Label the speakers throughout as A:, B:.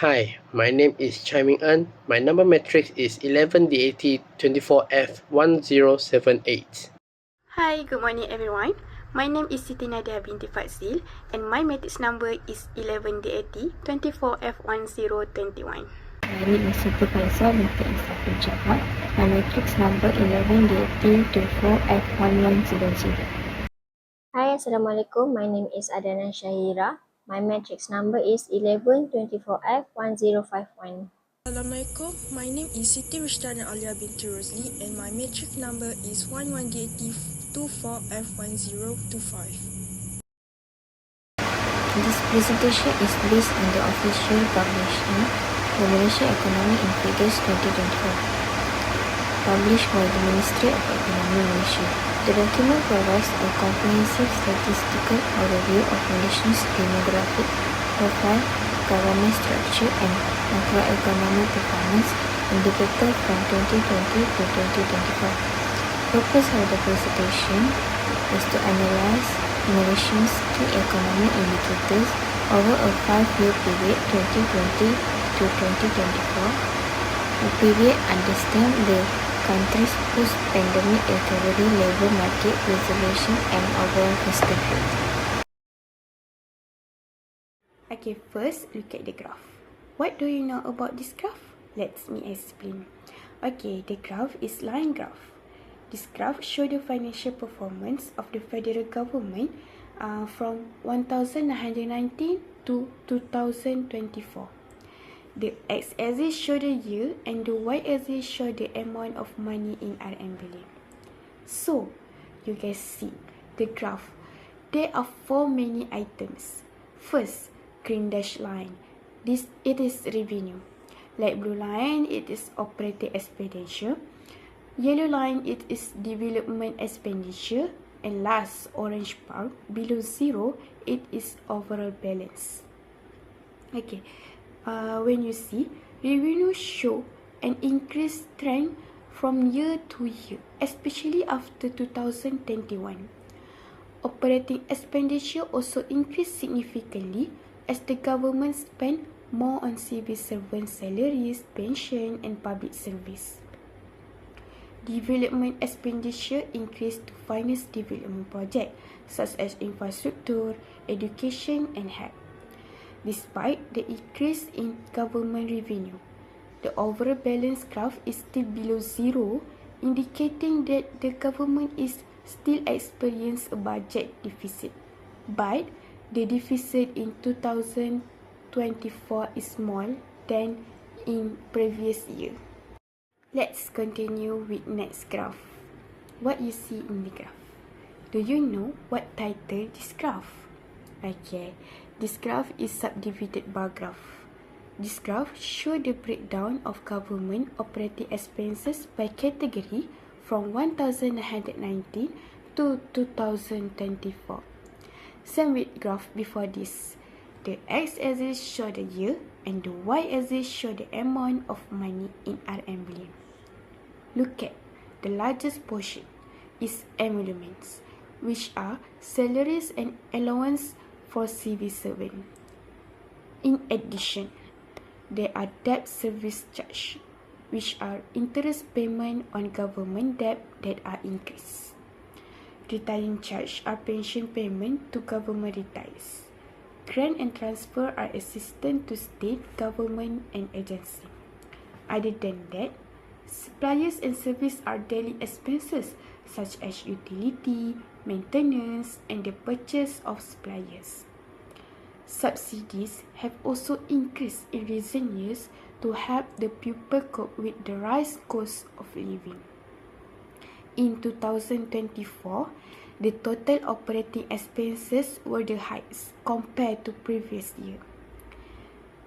A: Hi, my name is Chai Ming En. My number matrix is 11DAT24F1078.
B: Hi, good morning everyone. My name is Siti Nadia binti Fadzil and my matrix number is 11DAT 24F1021.
C: My name is Siti Faisal binti Isaful Jabbar. My matrix number 11DAT24F1100.
D: Hi, Assalamualaikum. My name is Adana Shahira. My matrix number is 1124F1051.
E: Assalamualaikum. My name is Siti Rushdana Alia binti Rosli and my matric number is 11DAT24F1025.
C: This presentation is based on the official publication, the Malaysia Economy in Figures 2024, published by the Ministry of Economy Malaysia. The document provides a comprehensive statistical overview of Malaysia's demographic profile, government structure and macroeconomic performance indicator from 2020 to 2024. Purpose of the presentation is to analyze Malaysia's key economic indicators over a 5-year period 2020 to 2024, a period understand the country's post-pandemic recovery, labour market reservation and overall fiscal health.
B: Okay, first look at the graph. What do you know about this graph? Let me explain. Okay, the graph is line graph. This graph shows the financial performance of the federal government from 1919 to 2024. The x-axis shows the year and the y-axis shows the amount of money in RM billion. So, you guys see the graph. There are 4 many items. First, green dash line. It is revenue. Light blue line, it is operating expenditure. Yellow line, it is development expenditure. And last, orange part, below zero, it is overall balance. Okay, when you see, revenue show an increased trend from year to year, especially after 2021. Operating expenditure also increased significantly as the government spent more on civil servant salaries, pension and public service. Development expenditure increased to finance development projects such as infrastructure, education and health. Despite the increase in government revenue, the overall balance graph is still below zero, indicating that the government is still experiencing a budget deficit. But the deficit in 2024 is small than in previous year. Let's continue with next graph. What you see in the graph? Do you know what title this graph? Okay, this graph is subdivided bar graph. This graph shows the breakdown of government operating expenses by category from 1919 to 2024. Same with graph before this. The x-axis shows the year and the y-axis shows the amount of money in RM billion. Look at the largest portion is emoluments, which are salaries and allowance for civil servants. In addition, there are debt service charge, which are interest payment on government debt that are increased. Retiring charge are pension payment to government retirees. Grant and transfer are assistance to state, government and agency. Other than that, suppliers and service are daily expenses such as utility, maintenance and the purchase of suppliers. Subsidies have also increased in recent years to help the people cope with the rise cost of living. In 2024, the total operating expenses were the highest compared to previous year.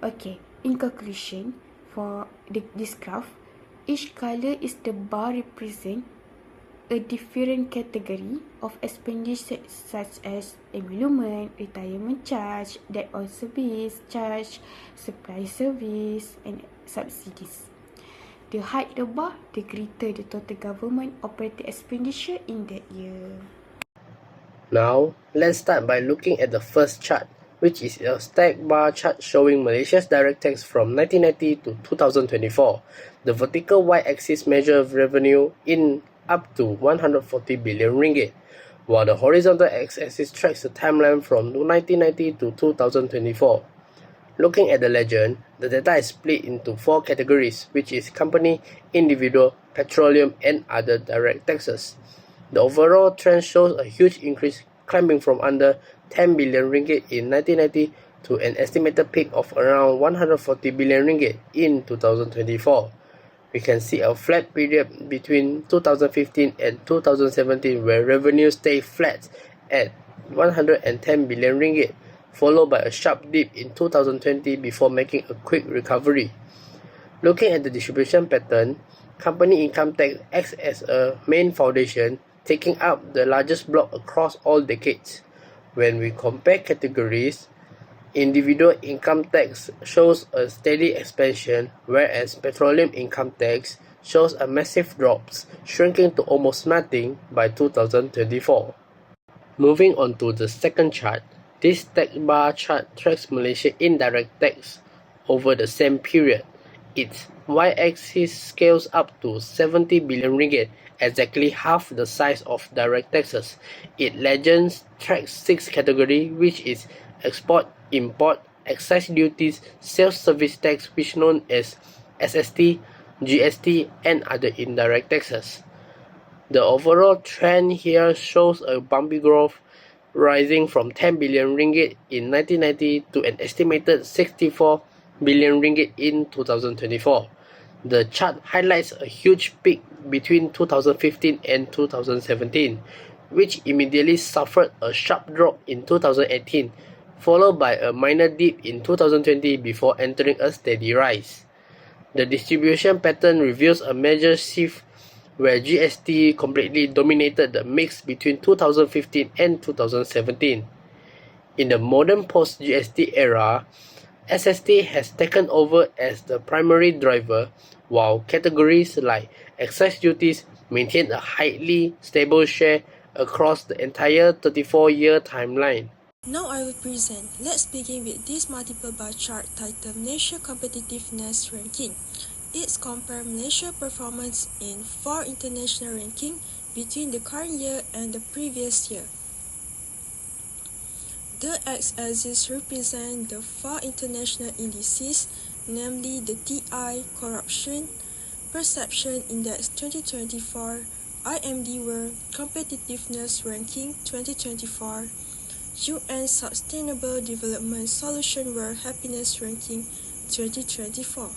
B: Okay, in conclusion, for this graph, each color is the bar represent a different category of expenditure such as emolument, retirement charge, debt on service charge, supply service and subsidies. The higher the bar, the greater the total government operating expenditure in that year.
A: Now, let's start by looking at the first chart, which is a stacked bar chart showing Malaysia's direct tax from 1990 to 2024. The vertical y-axis measures revenue in up to 140 billion ringgit, while the horizontal x-axis tracks the timeline from 1990 to 2024. Looking at the legend, the data is split into 4 categories, which is company, individual, petroleum, and other direct taxes. The overall trend shows a huge increase, climbing from under 10 billion ringgit in 1990 to an estimated peak of around 140 billion ringgit in 2024. We can see a flat period between 2015 and 2017 where revenue stayed flat at 110 billion ringgit, followed by a sharp dip in 2020 before making a quick recovery. Looking at the distribution pattern, company income tax acts as a main foundation, taking up the largest block across all decades. When we compare categories, individual income tax shows a steady expansion, whereas petroleum income tax shows a massive drop, shrinking to almost nothing by 2024. Moving on to the second chart, this stacked bar chart tracks Malaysia indirect tax over the same period. Its y-axis scales up to 70 billion ringgit, exactly half the size of direct taxes. Its legends tracks 6 categories, which is export, import, excise duties, sales service tax, which known as SST, GST, and other indirect taxes. The overall trend here shows a bumpy growth, rising from 10 billion ringgit in 1990 to an estimated 64 billion ringgit in 2024. The chart highlights a huge peak between 2015 and 2017, which immediately suffered a sharp drop in 2018, followed by a minor dip in 2020 before entering a steady rise. The distribution pattern reveals a major shift where GST completely dominated the mix between 2015 and 2017. In the modern post-GST era, SST has taken over as the primary driver, while categories like excise duties maintain a highly stable share across the entire 34-year timeline.
E: Now I will present. Let's begin with this multiple bar chart titled Malaysia Competitiveness Ranking. It compares Malaysia performance in 4 international rankings between the current year and the previous year. The x-axis represents the 4 international indices, namely the TI Corruption Perception Index 2024, IMD World Competitiveness Ranking 2024, UN Sustainable Development Solution World Happiness Ranking 2024,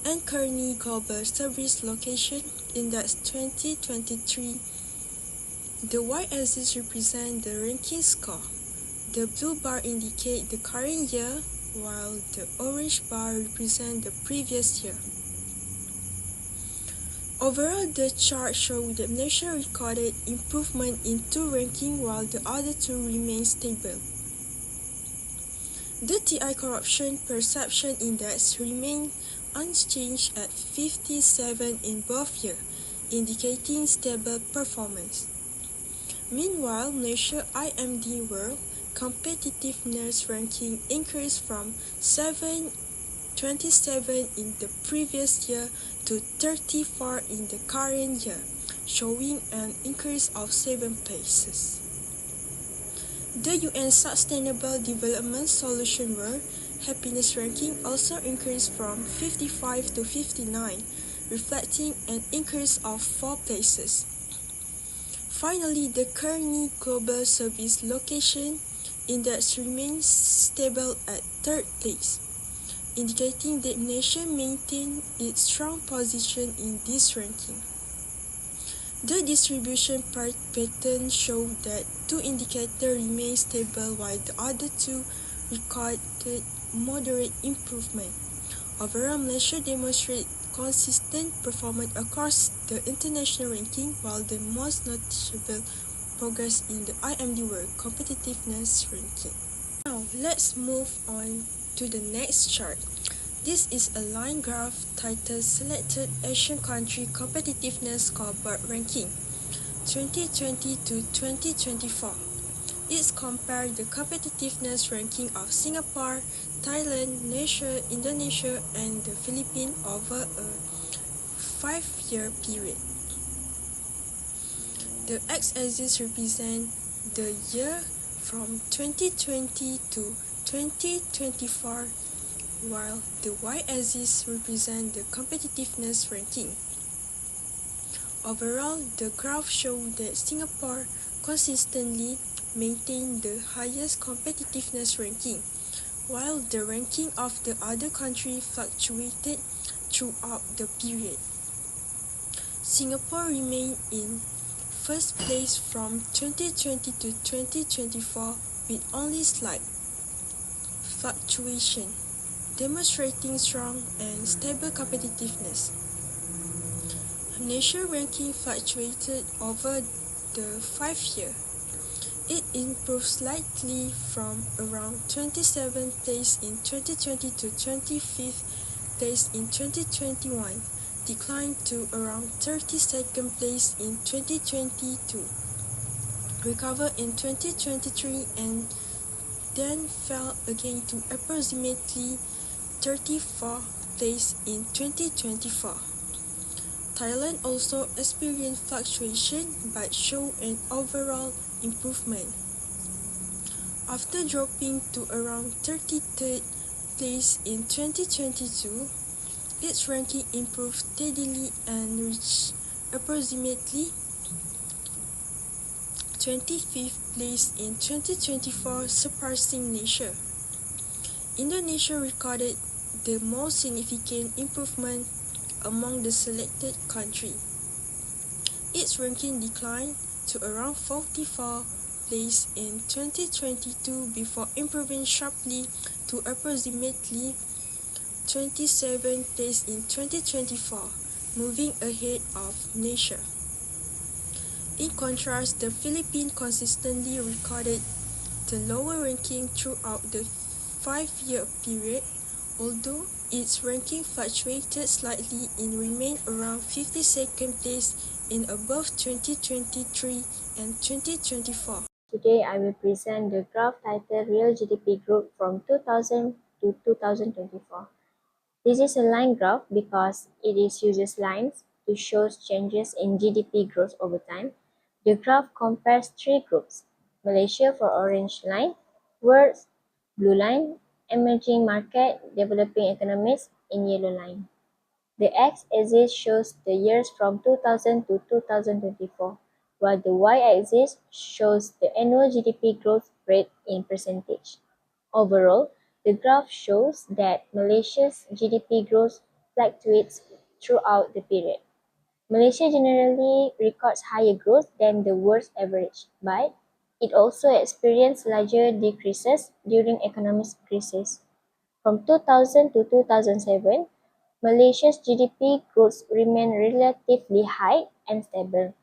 E: and Kearney Global Service Location Index 2023. The y-axis represents the ranking score. The blue bar indicates the current year, while the orange bar represents the previous year. Overall, the chart shows that Malaysia recorded improvement in 2 rankings while the other 2 remain stable. The TI Corruption Perception Index remained unchanged at 57 in both years, indicating stable performance. Meanwhile, Malaysia IMD World Competitiveness Ranking increased from 27 in the previous year to 34 in the current year, showing an increase of 7 places. The UN Sustainable Development Solution World Happiness Ranking also increased from 55 to 59, reflecting an increase of 4 places. Finally, the Kearney Global Service Location Index remains stable at 3rd place, indicating that Malaysia maintained its strong position in this ranking. The distribution pattern showed that 2 indicators remained stable while the other 2 recorded moderate improvement. Overall, Malaysia demonstrated consistent performance across the international ranking, while the most noticeable progress in the IMD World Competitiveness Ranking. Now, let's move on to the next chart. This is a line graph titled Selected Asian Country Competitiveness Scoreboard Ranking 2020 to 2024. It compared the competitiveness ranking of Singapore, Thailand, Malaysia, Indonesia, and the Philippines over a 5-year period. The x-axis represents the year from 2020 to 2024, while the y-axis represents the competitiveness ranking. Overall, the graph shows that Singapore consistently maintained the highest competitiveness ranking, while the ranking of the other countries fluctuated throughout the period. Singapore remained in first place from 2020 to 2024 with only slight fluctuation, demonstrating strong and stable competitiveness. Malaysia ranking fluctuated over the 5-year. It improved slightly from around 27th place in 2020 to 25th place in 2021, declined to around 32nd place in 2022, recovered in 2023 and then fell again to approximately 34th place in 2024. Thailand also experienced fluctuation but showed an overall improvement. After dropping to around 33rd place in 2022, its ranking improved steadily and reached approximately 25th place in 2024, surpassing Malaysia. Indonesia recorded the most significant improvement among the selected countries. Its ranking declined to around 44th place in 2022 before improving sharply to approximately 27th place in 2024, moving ahead of Malaysia. In contrast, the Philippines consistently recorded the lower ranking throughout the 5-year period, although its ranking fluctuated slightly and remained around 52nd place in above 2023 and 2024.
D: Today I will present the graph titled Real GDP Growth from 2000 to 2024. This is a line graph because it uses lines to show changes in GDP growth over time. The graph compares three groups: Malaysia for orange line, world blue line, emerging market, developing economies in yellow line. The x-axis shows the years from 2000 to 2024, while the y-axis shows the annual GDP growth rate in percentage. Overall, the graph shows that Malaysia's GDP growth fluctuates throughout the period. Malaysia generally records higher growth than the world's average, but it also experienced larger decreases during economic crises. From 2000 to 2007, Malaysia's GDP growth remained relatively high and stable,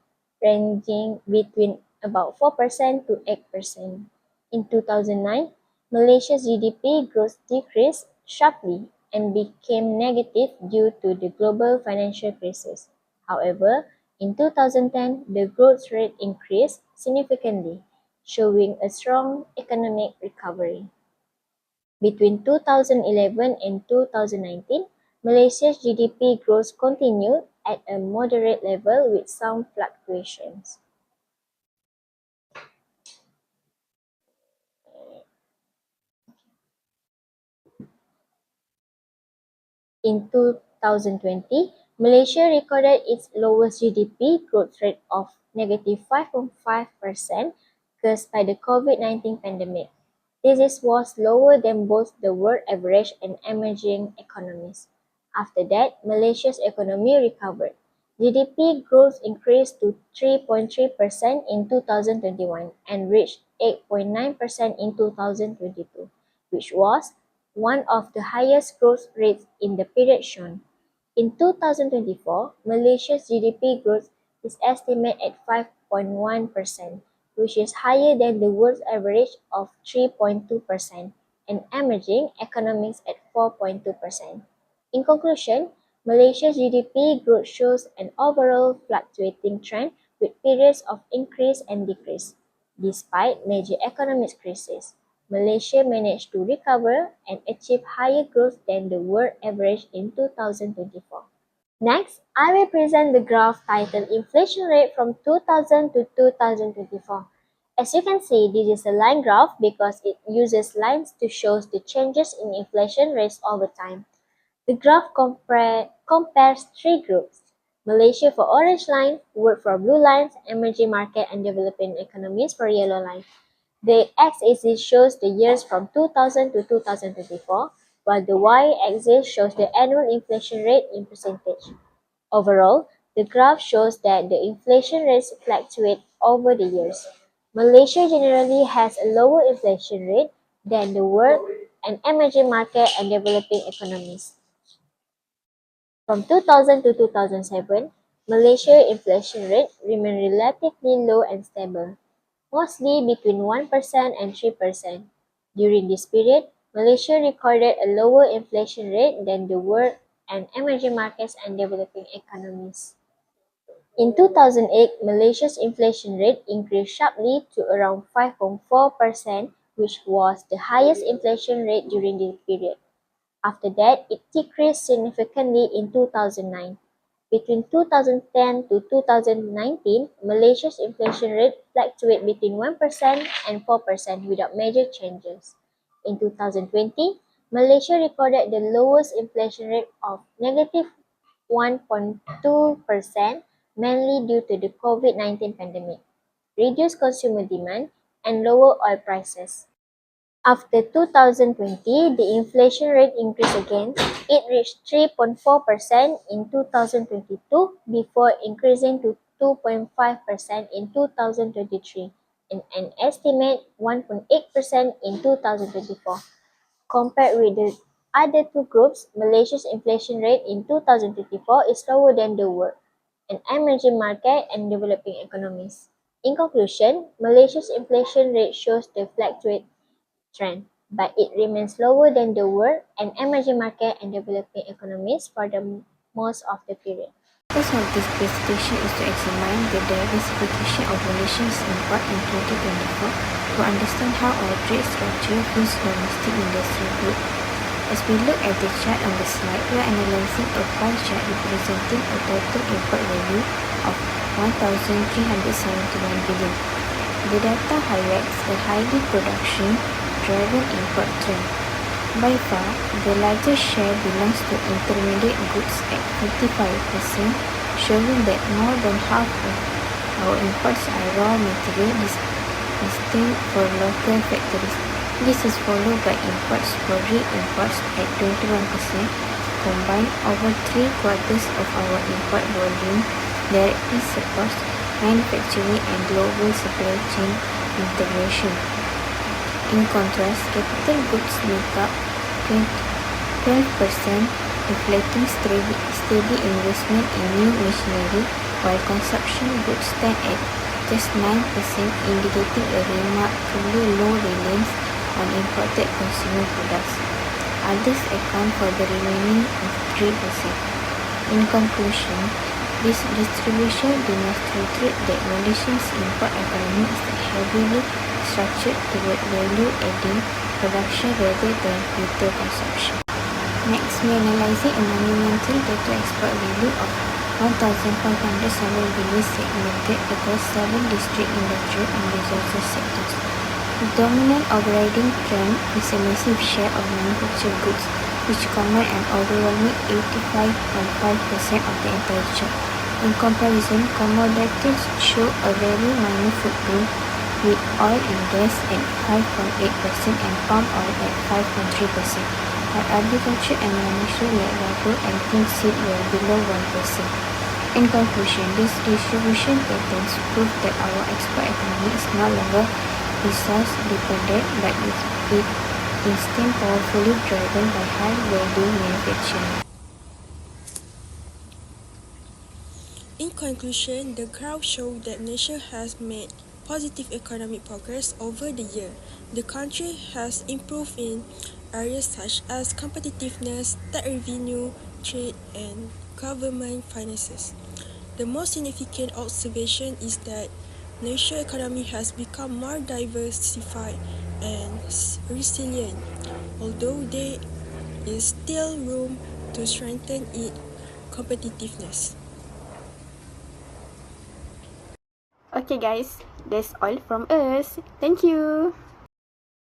D: ranging between about 4% to 8%. In 2009, Malaysia's GDP growth decreased sharply and became negative due to the global financial crisis. However, in 2010, the growth rate increased significantly, showing a strong economic recovery. Between 2011 and 2019, Malaysia's GDP growth continued at a moderate level with some fluctuations. In 2020, Malaysia recorded its lowest GDP growth rate of -5.5% caused by the COVID-19 pandemic. This was lower than both the world average and emerging economies. After that, Malaysia's economy recovered. GDP growth increased to 3.3% in 2021 and reached 8.9% in 2022, which was one of the highest growth rates in the period shown. In 2024, Malaysia's GDP growth is estimated at 5.1%, which is higher than the world's average of 3.2% and emerging economies at 4.2%. In conclusion, Malaysia's GDP growth shows an overall fluctuating trend with periods of increase and decrease. Despite major economic crises, Malaysia managed to recover and achieve higher growth than the world average in 2024. Next, I will present the graph titled Inflation Rate from 2000 to 2024. As you can see, this is a line graph because it uses lines to show the changes in inflation rates over time. The graph compares three groups: Malaysia for orange line, world for blue lines, emerging market and developing economies for yellow line. The x-axis shows the years from 2000 to 2024, while the y-axis shows the annual inflation rate in percentage. Overall, the graph shows that the inflation rates fluctuate over the years. Malaysia generally has a lower inflation rate than the world and emerging market and developing economies. From 2000 to 2007, Malaysia's inflation rate remained relatively low and stable, mostly between 1% and 3%. During this period, Malaysia recorded a lower inflation rate than the world and emerging markets and developing economies. In 2008, Malaysia's inflation rate increased sharply to around 5.4%, which was the highest inflation rate during the period. After that, it decreased significantly in 2009. Between 2010 to 2019, Malaysia's inflation rate fluctuated between 1% and 4% without major changes. In 2020, Malaysia recorded the lowest inflation rate of negative 1.2%, mainly due to the COVID-19 pandemic, reduced consumer demand, and lower oil prices. After 2020, the inflation rate increased again. It reached 3.4% in 2022 before increasing to 2.5% in 2023 and an estimate 1.8% in 2024. Compared with the other two groups, Malaysia's inflation rate in 2024 is lower than the world and emerging market and developing economies. In conclusion, Malaysia's inflation rate shows the fluctuate trend, but it remains lower than the world and emerging market and developing economies for the most of the period.
C: The purpose of this presentation is to examine the diversification of Malaysia's import in 2024 to understand how our trade structure views domestic industry group. As we look at the chart on the slide, we are analyzing a pie chart representing a total import value of 1,371 billion. The data highlights a highly production-driven import trend. By far, the largest share belongs to intermediate goods at 55%, showing that more than half of our imports are raw material destined for local factories. This is followed by imports for re-imports at 21%. Combined, over 3/4 of our import volume directly supports manufacturing and global supply chain integration. In contrast, capital goods make up 12%, reflecting steady investment in new machinery, while consumption goods stand at just 9%, indicating a remarkably low reliance on imported consumer products. Others account for the remaining 3%. In conclusion, this distribution demonstrates that Malaysia's import economy is heavily structured toward value-adding production rather than retail consumption. Next, we are analyzing a monumental total export value of 1,507 billion segmented across 7 distinct industrial and resources sectors. The dominant overriding trend is a massive share of manufactured goods, which command an overwhelming 85.5% of the entire chart. In comparison, commodities show a very minor footprint, with oil and gas at 5.8% and palm oil at 5.3%, while agriculture and manufacturing like rubber and linseed were below 1%. In conclusion, these distribution patterns prove that our export economy is no longer resource dependent, but is instead powerfully driven by high-value manufacturing.
E: In conclusion, the graph shows that Malaysia has made positive economic progress over the year. The country has improved in areas such as competitiveness, tax revenue, trade, and government finances. The most significant observation is that Malaysia's economy has become more diversified and resilient, although there is still room to strengthen its competitiveness.
B: Okay guys, that's all from us. Thank you.